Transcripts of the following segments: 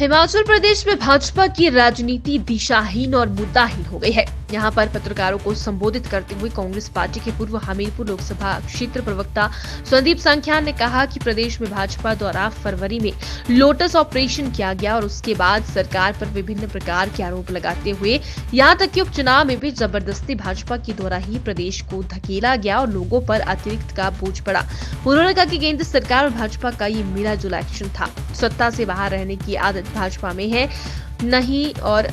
हिमाचल प्रदेश में भाजपा की राजनीति दिशाहीन और मुद्दाहीन हो गई है। यहां पर पत्रकारों को संबोधित करते हुए कांग्रेस पार्टी के पूर्व हमीरपुर लोकसभा क्षेत्र प्रवक्ता संदीप सांख्यान ने कहा कि प्रदेश में भाजपा द्वारा फरवरी में लोटस ऑपरेशन किया गया और उसके बाद सरकार पर विभिन्न प्रकार के आरोप लगाते हुए यहां तक कि उपचुनाव में भी जबरदस्ती भाजपा के द्वारा ही प्रदेश को धकेला गया और लोगों पर अतिरिक्त का बोझ पड़ा। उन्होंने कहा कि केंद्र सरकार और भाजपा का ये मिला जुला एक्शन था। सत्ता से बाहर रहने की आदत भाजपा में है नहीं और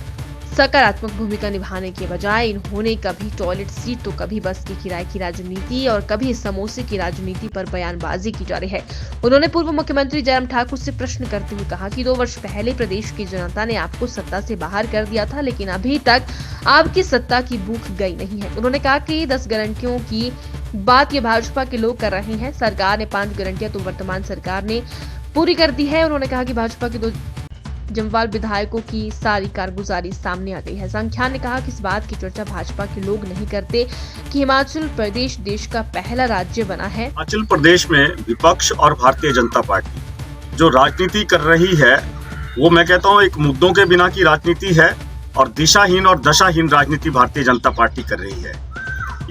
सकारात्मक भूमिका निभाने के बजाय इन्होंने कभी टॉयलेट सीट तो कभी बस के किराए की राजनीति और कभी समोसे की राजनीति पर बयानबाजी की जा रही है। उन्होंने पूर्व मुख्यमंत्री जयराम ठाकुर से प्रश्न करते हुए कहा कि 2 वर्ष पहले प्रदेश की जनता ने आपको सत्ता से बाहर कर दिया था, लेकिन अभी तक आपकी सत्ता की भूख गई नहीं है। उन्होंने कहा कि 10 गारंटियों की बात ये भाजपा के लोग कर रहे हैं। सरकार ने 5 गारंटियां तो वर्तमान सरकार ने पूरी कर दी है। उन्होंने कहा कि भाजपा के 2 जमवाल विधायकों की सारी कारगुजारी सामने आ गई है। सांख्यान ने कहा कि इस बात की चर्चा भाजपा के लोग नहीं करते कि हिमाचल प्रदेश देश का पहला राज्य बना है। हिमाचल प्रदेश में विपक्ष और भारतीय जनता पार्टी जो राजनीति कर रही है वो मैं कहता हूँ एक मुद्दों के बिना की राजनीति है और दिशाहीन और दशाहीन राजनीति भारतीय जनता पार्टी कर रही है।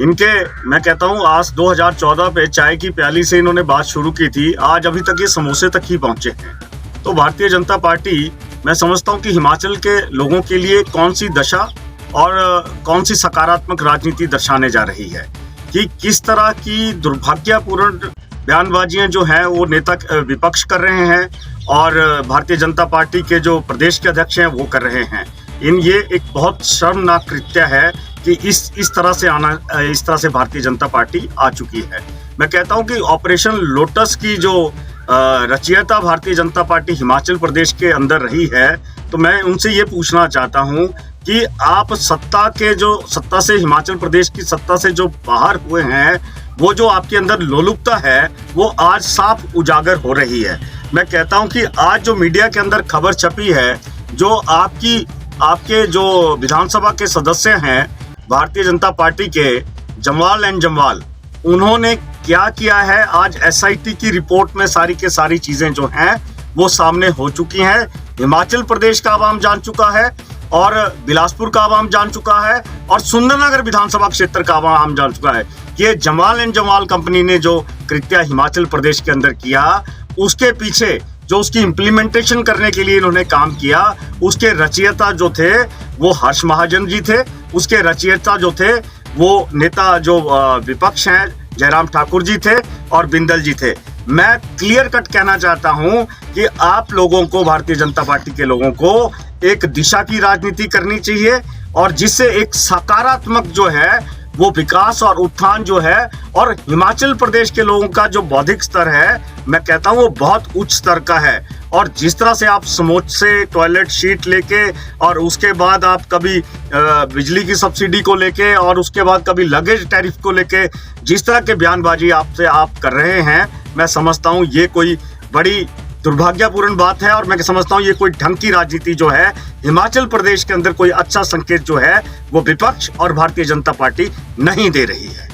इनके मैं कहता हूँ आज 2014 पे चाय की प्याली से इन्होंने बात शुरू की थी, आज अभी तक ये समोसे तक ही पहुंचे हैं। तो भारतीय जनता पार्टी मैं समझता हूँ कि हिमाचल के लोगों के लिए कौन सी दशा और कौन सी सकारात्मक राजनीति दर्शाने जा रही है कि किस तरह की दुर्भाग्यपूर्ण बयानबाजियां जो है वो नेता विपक्ष कर रहे हैं और भारतीय जनता पार्टी के जो प्रदेश के अध्यक्ष हैं वो कर रहे हैं। ये एक बहुत शर्मनाक कृत्य है कि इस तरह से भारतीय जनता पार्टी आ चुकी है। मैं कहता हूं कि ऑपरेशन लोटस की जो रचयिता भारतीय जनता पार्टी हिमाचल प्रदेश के अंदर रही है, तो मैं उनसे ये पूछना चाहता हूं कि आप सत्ता से हिमाचल प्रदेश की सत्ता से जो बाहर हुए हैं, वो जो आपके अंदर लोलुपता है वो आज साफ उजागर हो रही है। मैं कहता हूं कि आज जो मीडिया के अंदर खबर छपी है, जो आपके जो विधानसभा के सदस्य हैं भारतीय जनता पार्टी के जमवाल एंड जमवाल, उन्होंने क्या किया है आज एसआईटी की रिपोर्ट में सारी के सारी चीजें जो हैं वो सामने हो चुकी हैं। हिमाचल प्रदेश का आवाम जान चुका है और बिलासपुर का आवाम जान चुका है और सुंदरनगर विधानसभा क्षेत्र का आवाम जान चुका है कि ये जमवाल एंड जमवाल कंपनी ने जो कृत्य हिमाचल प्रदेश के अंदर किया, उसके पीछे जो उसकी इम्प्लीमेंटेशन करने के लिए इन्होंने काम किया, उसके रचयिता जो थे वो हर्ष महाजन जी थे, उसके रचयिता जो थे वो नेता जो विपक्ष हैं जयराम ठाकुर जी थे और बिंदल जी थे। मैं क्लियर कट कहना चाहता हूं कि आप लोगों को, भारतीय जनता पार्टी के लोगों को एक दिशा की राजनीति करनी चाहिए और जिससे एक सकारात्मक जो है वो विकास और उत्थान जो है, और हिमाचल प्रदेश के लोगों का जो बौद्धिक स्तर है मैं कहता हूँ वो बहुत उच्च स्तर का है। और जिस तरह से आप समोसे, टॉयलेट शीट लेके और उसके बाद आप कभी बिजली की सब्सिडी को लेके और उसके बाद कभी लगेज टैरिफ को लेके जिस तरह के बयानबाजी आप कर रहे हैं, मैं समझता हूँ ये कोई बड़ी दुर्भाग्यपूर्ण बात है और मैं समझता हूँ ये कोई ढंग की राजनीति जो है हिमाचल प्रदेश के अंदर कोई अच्छा संकेत जो है वो विपक्ष और भारतीय जनता पार्टी नहीं दे रही है।